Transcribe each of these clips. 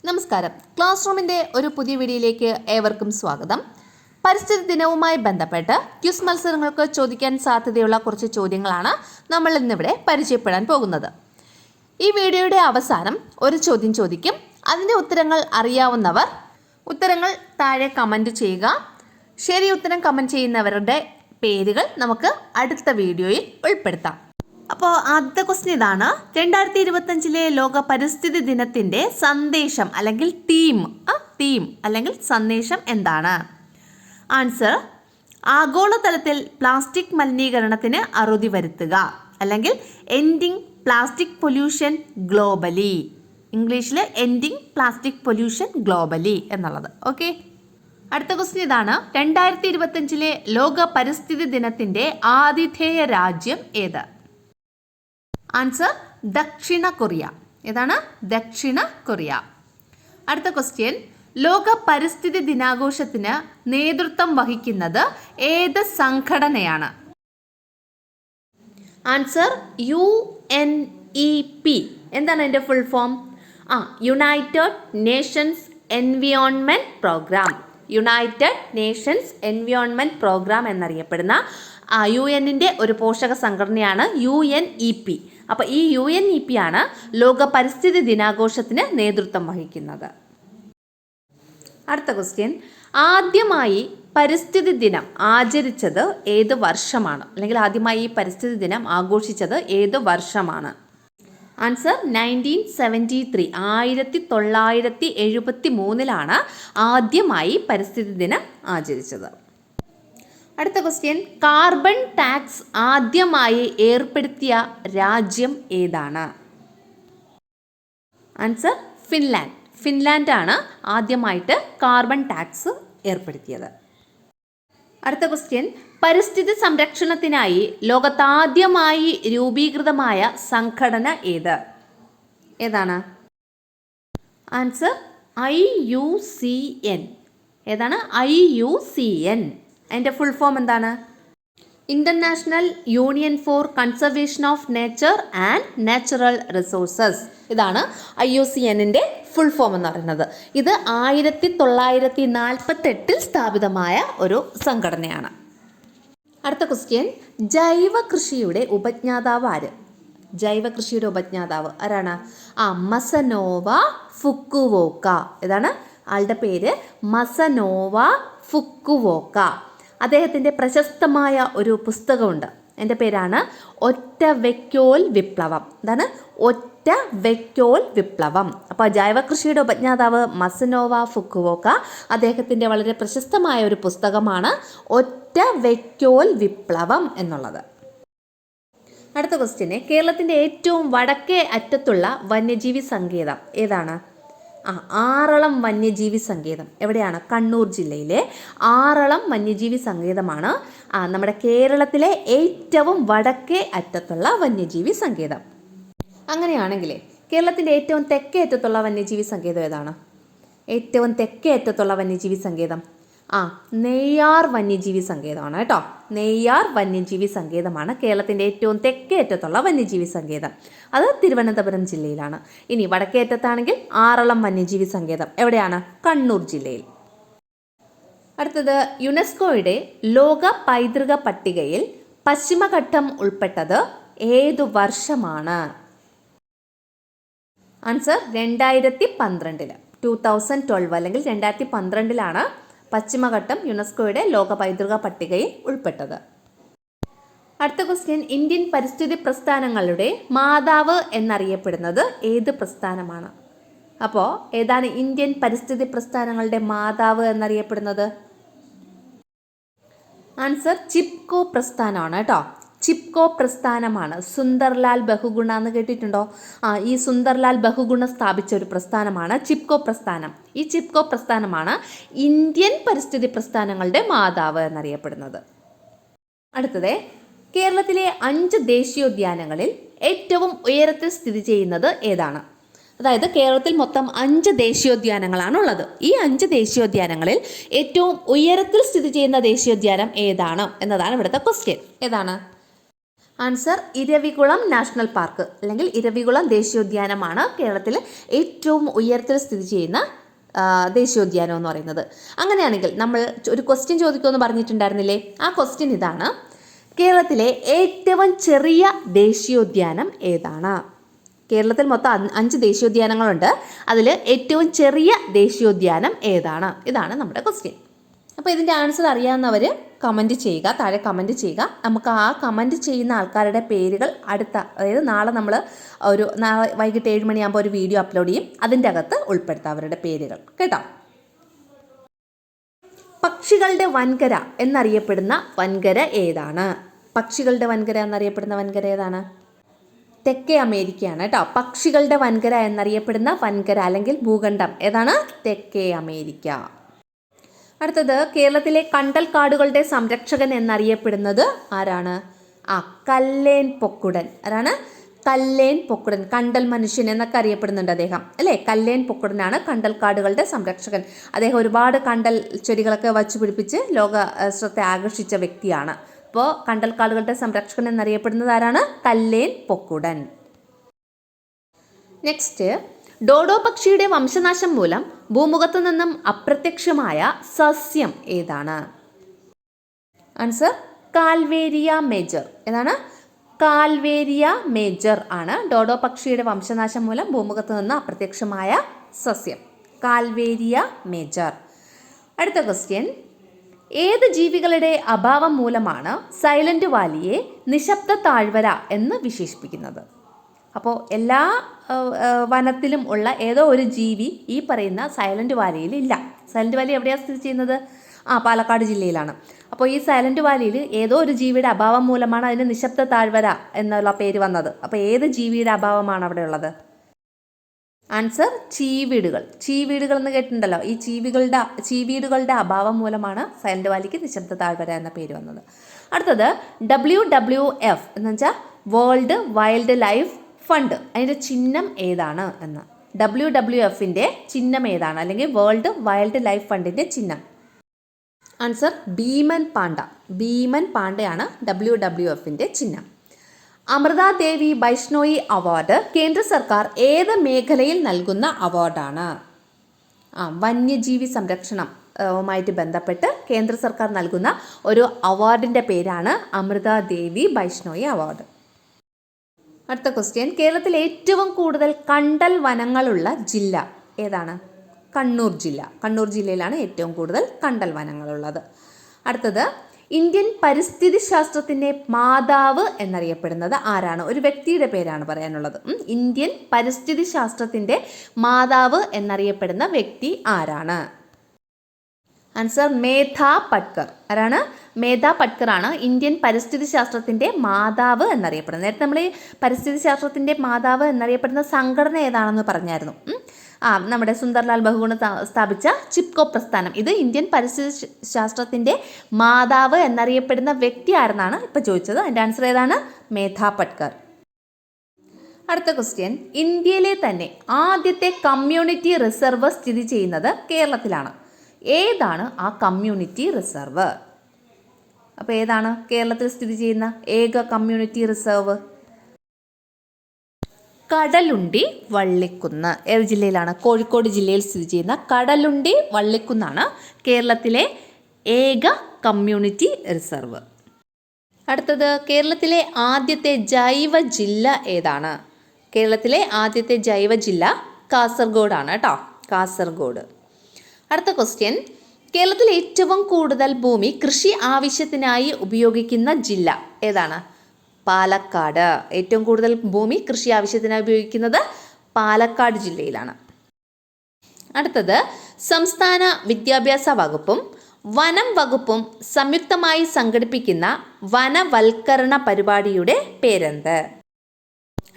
നമസ്കാരം. ക്ലാസ് റൂമിൻ്റെ ഒരു പുതിയ വീഡിയോയിലേക്ക് ഏവർക്കും സ്വാഗതം. പരിസ്ഥിതി ദിനവുമായി ബന്ധപ്പെട്ട് ക്വിസ് മത്സരങ്ങൾക്ക് ചോദിക്കാൻ സാധ്യതയുള്ള കുറച്ച് ചോദ്യങ്ങളാണ് നമ്മൾ ഇന്നിവിടെ പരിചയപ്പെടാൻ പോകുന്നത്. ഈ വീഡിയോയുടെ അവസാനം ഒരു ചോദ്യം ചോദിക്കും. അതിൻ്റെ ഉത്തരങ്ങൾ അറിയാവുന്നവർ ഉത്തരങ്ങൾ താഴെ കമൻറ്റ് ചെയ്യുക. ശരി ഉത്തരം കമൻറ്റ് ചെയ്യുന്നവരുടെ പേരുകൾ നമുക്ക് അടുത്ത വീഡിയോയിൽ ഉൾപ്പെടുത്താം. അപ്പോൾ ആദ്യത്തെ ക്വസ്റ്റ്യൻ ഇതാണ്. 2025 ലോക പരിസ്ഥിതി ദിനത്തിൻ്റെ സന്ദേശം അല്ലെങ്കിൽ തീം അല്ലെങ്കിൽ സന്ദേശം എന്താണ്? ആൻസർ: ആഗോളതലത്തിൽ പ്ലാസ്റ്റിക് മലിനീകരണത്തിന് അറുതി വരുത്തുക അല്ലെങ്കിൽ എൻഡിങ് പ്ലാസ്റ്റിക് പൊല്യൂഷൻ ഗ്ലോബലി. ഇംഗ്ലീഷിൽ എൻഡിങ് പ്ലാസ്റ്റിക് പൊല്യൂഷൻ ഗ്ലോബലി എന്നുള്ളത്. ഓക്കെ, അടുത്ത ക്വസ്റ്റ്യൻ ഇതാണ്. 2025 ലോക പരിസ്ഥിതി ദിനത്തിൻ്റെ ആതിഥേയ രാജ്യം ഏത്? ആൻസർ: ദക്ഷിണ കൊറിയ. ഏതാണ്? ദക്ഷിണ കൊറിയ. അടുത്ത ക്വസ്റ്റ്യൻ: ലോക പരിസ്ഥിതി ദിനാഘോഷത്തിന് നേതൃത്വം വഹിക്കുന്നത് ഏത് സംഘടനയാണ്? Answer: UNEP. എന്താണ് അതിൻ്റെ full form? United Nations environment programme. United Nations environment programme എന്നറിയപ്പെടുന്ന UN-ൻ്റെ ഒരു പോഷക സംഘടനയാണ് UNEP. അപ്പോൾ ഈ UNEP ആണ് ലോക പരിസ്ഥിതി ദിനാഘോഷത്തിന് നേതൃത്വം വഹിക്കുന്നത്. അടുത്ത ക്വസ്റ്റ്യൻ: ആദ്യമായി പരിസ്ഥിതി ദിനം ആചരിച്ചത് ഏത് വർഷമാണ്? അല്ലെങ്കിൽ ആദ്യമായി ഈ പരിസ്ഥിതി ദിനം ആഘോഷിച്ചത് ഏത് വർഷമാണ്? ആൻസർ: 1973. 1973 ആദ്യമായി പരിസ്ഥിതി ദിനം ആചരിച്ചത്. അടുത്ത ക്വസ്റ്റ്യൻ: കാർബൺ ടാക്സ് ആദ്യമായി ഏർപ്പെടുത്തിയ രാജ്യം ഏതാണ്? Answer: Finland. ഫിൻലാൻഡാണ് ആദ്യമായിട്ട് കാർബൺ ടാക്സ് ഏർപ്പെടുത്തിയത്. അടുത്ത ക്വസ്റ്റ്യൻ: പരിസ്ഥിതി സംരക്ഷണത്തിനായി ലോകത്താദ്യമായി രൂപീകൃതമായ സംഘടന ഏതാണ്? Answer: IUCN. ഏതാണ്? IUCN. അതിൻ്റെ ഫുൾ ഫോം എന്താണ്? International union for conservation of nature and natural resources. ഇതാണ് IUCN-ൻ്റെ ഫുൾ ഫോം എന്ന് പറയുന്നത്. ഇത് 1948 സ്ഥാപിതമായ ഒരു സംഘടനയാണ്. അടുത്ത ക്വസ്റ്റ്യൻ: ജൈവ കൃഷിയുടെ ഉപജ്ഞാതാവ് ആര്? ജൈവ കൃഷിയുടെ ഉപജ്ഞാതാവ് ആരാണ്? മസനോവ ഫുക്കുവോക്ക. ഇതാണ് ആളുടെ പേര്, മസനോവ ഫുക്കുവോക്ക. അദ്ദേഹത്തിൻ്റെ പ്രശസ്തമായ ഒരു പുസ്തകമുണ്ട്. എൻ്റെ പേരാണ് ഒറ്റ വൈക്കോൽ വിപ്ലവം. എന്താണ്? ഒറ്റ വൈക്കോൽ വിപ്ലവം. അപ്പോൾ ജൈവകൃഷിയുടെ ഉപജ്ഞാതാവ് മസനോവ ഫുക്കുവോക്ക. അദ്ദേഹത്തിൻ്റെ വളരെ പ്രശസ്തമായ ഒരു പുസ്തകമാണ് ഒറ്റ വൈക്കോൽ വിപ്ലവം എന്നുള്ളത്. അടുത്ത ക്വസ്റ്റ്യന്: കേരളത്തിൻ്റെ ഏറ്റവും വടക്കേ അറ്റത്തുള്ള വന്യജീവി സങ്കേതം ഏതാണ്? ആറളം വന്യജീവി സങ്കേതം. എവിടെയാണ്? കണ്ണൂർ ജില്ലയിലെ ആറളം വന്യജീവി സങ്കേതമാണ് നമ്മുടെ കേരളത്തിലെ ഏറ്റവും വടക്കേ അറ്റത്തുള്ള വന്യജീവി സങ്കേതം. അങ്ങനെയാണെങ്കിൽ കേരളത്തിൻ്റെ ഏറ്റവും തെക്കേ അറ്റത്തുള്ള വന്യജീവി സങ്കേതം ഏതാണ്? ഏറ്റവും തെക്കേ അറ്റത്തുള്ള വന്യജീവി സങ്കേതം നെയ്യാർ വന്യജീവി സങ്കേതമാണ് കേട്ടോ. നെയ്യാർ വന്യജീവി സങ്കേതമാണ് കേരളത്തിൻ്റെ ഏറ്റവും തെക്കേ അറ്റത്തുള്ള വന്യജീവി സങ്കേതം. അത് തിരുവനന്തപുരം ജില്ലയിലാണ്. ഇനി വടക്കേ അറ്റത്താണെങ്കിൽ ആറളം വന്യജീവി സങ്കേതം. എവിടെയാണ്? കണ്ണൂർ ജില്ലയിൽ. അടുത്തത്: യുനെസ്കോയുടെ ലോക പൈതൃക പട്ടികയിൽ പശ്ചിമഘട്ടം ഉൾപ്പെട്ടത് ഏതു വർഷമാണ്? ആൻസർ: 2012. 2012 അല്ലെങ്കിൽ 2012 പശ്ചിമഘട്ടം യുനെസ്കോയുടെ ലോക പൈതൃക പട്ടികയിൽ ഉൾപ്പെട്ടത്. അടുത്ത ക്വസ്റ്റ്യൻ: ഇന്ത്യൻ പരിസ്ഥിതി പ്രസ്ഥാനങ്ങളുടെ മാതാവ് എന്നറിയപ്പെടുന്നത് ഏത് പ്രസ്ഥാനമാണ്? അപ്പോൾ ഏതാണ് ഇന്ത്യൻ പരിസ്ഥിതി പ്രസ്ഥാനങ്ങളുടെ മാതാവ് എന്നറിയപ്പെടുന്നത്? ആൻസർ: ചിപ്കോ പ്രസ്ഥാനമാണ് കേട്ടോ. ചിപ്കോ പ്രസ്ഥാനമാണ്. സുന്ദർലാൽ ബഹുഗുണ എന്ന് കേട്ടിട്ടുണ്ടോ? ഈ സുന്ദർലാൽ ബഹുഗുണ സ്ഥാപിച്ച ഒരു പ്രസ്ഥാനമാണ് ചിപ്കോ പ്രസ്ഥാനം. ഈ ചിപ്കോ പ്രസ്ഥാനമാണ് ഇന്ത്യൻ പരിസ്ഥിതി പ്രസ്ഥാനങ്ങളുടെ മാതാവ് എന്നറിയപ്പെടുന്നത്. അടുത്തത്: കേരളത്തിലെ 5 ദേശീയോദ്യാനങ്ങളിൽ ഏറ്റവും ഉയരത്തിൽ സ്ഥിതി ചെയ്യുന്നത് ഏതാണ്? അതായത് കേരളത്തിൽ മൊത്തം 5 ദേശീയോദ്യാനങ്ങളാണുള്ളത്. ഈ 5 ദേശീയോദ്യാനങ്ങളിൽ ഏറ്റവും ഉയരത്തിൽ സ്ഥിതി ചെയ്യുന്ന ദേശീയോദ്യാനം ഏതാണ് എന്നതാണ് ഇവിടുത്തെ ക്വസ്റ്റ്യൻ. ഏതാണ്? ആൻസർ ഇരവികുളം നാഷണൽ പാർക്ക് അല്ലെങ്കിൽ ഇരവികുളം ദേശീയോദ്യാനമാണ് കേരളത്തിലെ ഏറ്റവും ഉയരത്തിൽ സ്ഥിതി ചെയ്യുന്ന ദേശീയോദ്യാനം എന്ന് പറയുന്നത്. അങ്ങനെയാണെങ്കിൽ നമ്മൾ ഒരു ക്വസ്റ്റ്യൻ ചോദിക്കുമെന്ന് പറഞ്ഞിട്ടുണ്ടായിരുന്നില്ലേ, ആ ക്വസ്റ്റ്യൻ ഇതാണ്: കേരളത്തിലെ ഏറ്റവും ചെറിയ ദേശീയോദ്യാനം ഏതാണ്? കേരളത്തിൽ മൊത്തം 5 ദേശീയോദ്യാനങ്ങളുണ്ട്. അതിൽ ഏറ്റവും ചെറിയ ദേശീയോദ്യാനം ഏതാണ്? ഇതാണ് നമ്മുടെ ക്വസ്റ്റ്യൻ. അപ്പോൾ ഇതിൻ്റെ ആൻസർ അറിയാവുന്നവർ കമൻറ്റ് ചെയ്യുക, താഴെ കമൻറ്റ് ചെയ്യുക. നമുക്ക് ആ കമൻറ്റ് ചെയ്യുന്ന ആൾക്കാരുടെ പേരുകൾ അതായത് നാളെ നമ്മൾ നാളെ വൈകിട്ട് 7 മണിയാകുമ്പോൾ ഒരു വീഡിയോ അപ്ലോഡ് ചെയ്യും, അതിൻ്റെ അകത്ത് ഉൾപ്പെടുത്താം അവരുടെ പേരുകൾ, കേട്ടോ. പക്ഷികളുടെ വൻകര എന്നറിയപ്പെടുന്ന വൻകര ഏതാണ്? പക്ഷികളുടെ വൻകര എന്നറിയപ്പെടുന്ന വൻകര ഏതാണ്? തെക്കേ അമേരിക്കയാണ് കേട്ടോ. പക്ഷികളുടെ വൻകര എന്നറിയപ്പെടുന്ന വൻകര അല്ലെങ്കിൽ ഭൂഖണ്ഡം ഏതാണ്? തെക്കേ അമേരിക്ക. അടുത്തത്, കേരളത്തിലെ കണ്ടൽ കാടുകളുടെ സംരക്ഷകൻ എന്നറിയപ്പെടുന്നത് ആരാണ്? കല്ലേൻ പൊക്കുടൻ. ആരാണ്? കല്ലേൻ പൊക്കുടൻ. കണ്ടൽ മനുഷ്യൻ എന്നൊക്കെ അറിയപ്പെടുന്നുണ്ട് അദ്ദേഹം, അല്ലേ? കല്ലേൻ പൊക്കുടനാണ് കണ്ടൽ കാടുകളുടെ സംരക്ഷകൻ. അദ്ദേഹം ഒരുപാട് കണ്ടൽ ചെടികളൊക്കെ വച്ചു പിടിപ്പിച്ച് ലോക ശ്രദ്ധ ആകർഷിച്ച വ്യക്തിയാണ്. അപ്പോൾ കണ്ടൽ കാടുകളുടെ സംരക്ഷകൻ എന്നറിയപ്പെടുന്നത് ആരാണ്? കല്ലേൻ പൊക്കുടൻ. നെക്സ്റ്റ്, ഡോഡോ പക്ഷിയുടെ വംശനാശം മൂലം ഭൂമുഖത്തു നിന്നും അപ്രത്യക്ഷമായ സസ്യം ഏതാണ്? Answer Calvaria major. ഏതാണ്? കാൽവേരിയ മേജർ ആണ് ഡോഡോ പക്ഷിയുടെ വംശനാശം മൂലം ഭൂമുഖത്തു നിന്ന് അപ്രത്യക്ഷമായ സസ്യം. Calvaria major. അടുത്ത ക്വസ്റ്റ്യൻ, ഏത് ജീവികളുടെ അഭാവം മൂലമാണ് സൈലന്റ് വാലിയെ നിശബ്ദ താഴ്വര എന്ന് വിശേഷിപ്പിക്കുന്നത്? അപ്പോൾ എല്ലാ വനത്തിലും ഉള്ള ഏതോ ഒരു ജീവി ഈ പറയുന്ന സൈലന്റ് വാലിയിൽ ഇല്ല. സൈലന്റ് വാലി എവിടെയാണ് സ്ഥിതി ചെയ്യുന്നത്? പാലക്കാട് ജില്ലയിലാണ്. അപ്പോൾ ഈ സൈലന്റ് വാലിയിൽ ഏതോ ഒരു ജീവിയുടെ അഭാവം മൂലമാണ് അതിന് നിശബ്ദ താഴ്വര എന്നുള്ള പേര് വന്നത്. അപ്പോൾ ഏത് ജീവിയുടെ അഭാവമാണ് അവിടെ ഉള്ളത്? ആൻസർ ചീവീടുകൾ. ചീവീടുകൾ എന്ന് കേട്ടിട്ടുണ്ടല്ലോ. ഈ ചീവീടുകളുടെ അഭാവം മൂലമാണ് സൈലന്റ് വാലിക്ക് നിശബ്ദ താഴ്വര എന്ന പേര് വന്നത്. അടുത്തത്, WWF എന്ന് വെച്ചാൽ വേൾഡ് വൈൽഡ് ലൈഫ് ഫണ്ട്, അതിൻ്റെ ചിഹ്നം ഏതാണ് എന്ന്. WWFൻ്റെ ചിഹ്നം ഏതാണ്? അല്ലെങ്കിൽ വേൾഡ് വൈൽഡ് ലൈഫ് ഫണ്ടിൻ്റെ ചിഹ്നം. ആൻസർ ഭീമൻ പാണ്ട. ഭീമൻ പാണ്ടയാണ് WWFൻ്റെ ചിഹ്നം. അമൃത ദേവി ബൈഷ്ണോയി അവാർഡ് കേന്ദ്ര സർക്കാർ ഏത് മേഖലയിൽ നൽകുന്ന അവാർഡാണ്? വന്യജീവി സംരക്ഷണവുമായിട്ട് ബന്ധപ്പെട്ട് കേന്ദ്ര സർക്കാർ നൽകുന്ന ഒരു അവാർഡിൻ്റെ പേരാണ് അമൃത ദേവി ബൈഷ്ണോയി അവാർഡ്. അടുത്ത ക്വസ്റ്റ്യൻ, കേരളത്തിൽ ഏറ്റവും കൂടുതൽ കണ്ടൽ വനങ്ങളുള്ള ജില്ല ഏതാണ്? കണ്ണൂർ ജില്ല. കണ്ണൂർ ജില്ലയിലാണ് ഏറ്റവും കൂടുതൽ കണ്ടൽ വനങ്ങളുള്ളത്. അടുത്തത്, ഇന്ത്യൻ പരിസ്ഥിതി ശാസ്ത്രത്തിൻ്റെ മാതാവ് എന്നറിയപ്പെടുന്നത് ആരാണ്? ഒരു വ്യക്തിയുടെ പേരാണ് പറയാനുള്ളത്. ഇന്ത്യൻ പരിസ്ഥിതി ശാസ്ത്രത്തിൻ്റെ മാതാവ് എന്നറിയപ്പെടുന്ന വ്യക്തി ആരാണ്? ആൻസർ മേധാ പട്കർ. ആരാണ്? മേധാ പട്കർ ആണ് ഇന്ത്യൻ പരിസ്ഥിതി ശാസ്ത്രത്തിൻ്റെ മാതാവ് എന്നറിയപ്പെടുന്നത്. നേരത്തെ നമ്മൾ ഈ പരിസ്ഥിതി ശാസ്ത്രത്തിൻ്റെ മാതാവ് എന്നറിയപ്പെടുന്ന സംഘടന ഏതാണെന്ന് പറഞ്ഞായിരുന്നു. നമ്മുടെ സുന്ദർലാൽ ബഹുഗുണ സ്ഥാപിച്ച ചിപ്കോ പ്രസ്ഥാനം. ഇത് ഇന്ത്യൻ പരിസ്ഥിതി ശാസ്ത്രത്തിൻ്റെ മാതാവ് എന്നറിയപ്പെടുന്ന വ്യക്തി ആരെന്നാണ് ഇപ്പോൾ ചോദിച്ചത്. അതിൻ്റെ ആൻസർ ഏതാണ്? മേധാ പട്കർ. അടുത്ത ക്വസ്റ്റ്യൻ, ഇന്ത്യയിലെ തന്നെ ആദ്യത്തെ കമ്മ്യൂണിറ്റി റിസർവ് സ്ഥിതി ചെയ്യുന്നത് കേരളത്തിലാണ്. ഏതാണ് ആ കമ്മ്യൂണിറ്റി റിസർവ്? അപ്പോൾ ഏതാണ് കേരളത്തിൽ സ്ഥിതി ചെയ്യുന്ന ഏക കമ്മ്യൂണിറ്റി റിസർവ്? കടലുണ്ടി വള്ളിക്കുന്ന്. ഏത് ജില്ലയിലാണ്? കോഴിക്കോട് ജില്ലയിൽ സ്ഥിതി ചെയ്യുന്ന കടലുണ്ടി വള്ളിക്കുന്നാണ് കേരളത്തിലെ ഏക കമ്മ്യൂണിറ്റി റിസർവ്. അടുത്തത്, കേരളത്തിലെ ആദ്യത്തെ ജൈവ ജില്ല ഏതാണ്? കേരളത്തിലെ ആദ്യത്തെ ജൈവ ജില്ല കാസർഗോഡാണ് കേട്ടോ. കാസർഗോഡ്. അടുത്ത ക്വസ്റ്റ്യൻ, കേരളത്തിൽ ഏറ്റവും കൂടുതൽ ഭൂമി കൃഷി ആവശ്യത്തിനായി ഉപയോഗിക്കുന്ന ജില്ല ഏതാണ്? പാലക്കാട്. ഏറ്റവും കൂടുതൽ ഭൂമി കൃഷി ആവശ്യത്തിനായി ഉപയോഗിക്കുന്നത് പാലക്കാട് ജില്ലയിലാണ്. അടുത്തത്, സംസ്ഥാന വിദ്യാഭ്യാസ വകുപ്പും വനം വകുപ്പും സംയുക്തമായി സംഘടിപ്പിക്കുന്ന വനവൽക്കരണ പരിപാടിയുടെ പേരെന്ത്?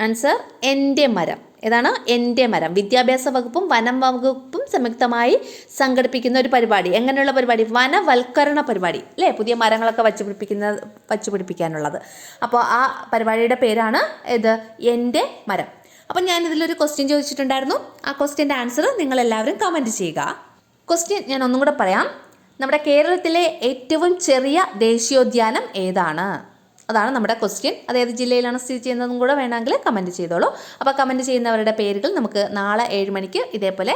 ആൻസർ എൻ്റെ മരം. ഏതാണ്? എൻ്റെ മരം. വിദ്യാഭ്യാസ വകുപ്പും വനം വകുപ്പും സംയുക്തമായി സംഘടിപ്പിക്കുന്ന ഒരു പരിപാടി. എങ്ങനെയുള്ള പരിപാടി? വനവൽക്കരണ പരിപാടി, അല്ലേ? പുതിയ മരങ്ങളൊക്കെ വച്ചുപിടിപ്പിക്കാനുള്ളത്. അപ്പോൾ ആ പരിപാടിയുടെ പേരാണ് ഇത് എൻ്റെ മരം. അപ്പം ഞാനിതിലൊരു ക്വസ്റ്റ്യൻ ചോദിച്ചിട്ടുണ്ടായിരുന്നു. ആ ക്വസ്റ്റ്യൻ്റെ ആൻസർ നിങ്ങളെല്ലാവരും കമൻറ്റ് ചെയ്യുക. ക്വസ്റ്റ്യൻ ഞാൻ ഒന്നും കൂടെ പറയാം. നമ്മുടെ കേരളത്തിലെ ഏറ്റവും ചെറിയ ദേശീയോദ്യാനം ഏതാണ്? അതാണ് നമ്മുടെ ക്വസ്റ്റ്യൻ. അതേത് ജില്ലയിലാണ് സ്ഥിതി ചെയ്യുന്നതും കൂടെ വേണമെങ്കിൽ കമൻറ്റ് ചെയ്തോളൂ. അപ്പോൾ കമൻറ്റ് ചെയ്യുന്നവരുടെ പേരുകൾ നമുക്ക് നാളെ 7 മണിക്ക് ഇതേപോലെ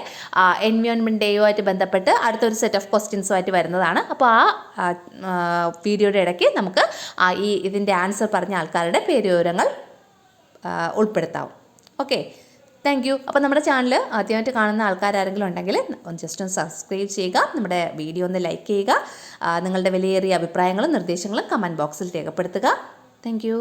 എൻവയോൺമെൻറ്റ് ഡേയുമായിട്ട് ബന്ധപ്പെട്ട് അടുത്തൊരു സെറ്റ് ഓഫ് ക്വസ്റ്റ്യൻസുമായിട്ട് വരുന്നതാണ്. അപ്പോൾ ആ വീഡിയോയുടെ ഇടയ്ക്ക് നമുക്ക് ഇതിൻ്റെ ആൻസർ പറഞ്ഞ ആൾക്കാരുടെ പേരുവിവരങ്ങൾ ഉൾപ്പെടുത്താവും. Okay, thank you. അപ്പോൾ നമ്മുടെ ചാനൽ ആദ്യമായിട്ട് കാണുന്ന ആൾക്കാരാരെങ്കിലും ഉണ്ടെങ്കിൽ ജസ്റ്റ് ഒന്ന് സബ്സ്ക്രൈബ് ചെയ്യുക, നമ്മുടെ വീഡിയോ ഒന്ന് ലൈക്ക് ചെയ്യുക, നിങ്ങളുടെ വിലയേറിയ അഭിപ്രായങ്ങളും നിർദ്ദേശങ്ങളും കമൻറ്റ് ബോക്സിൽ രേഖപ്പെടുത്തുക. Thank you.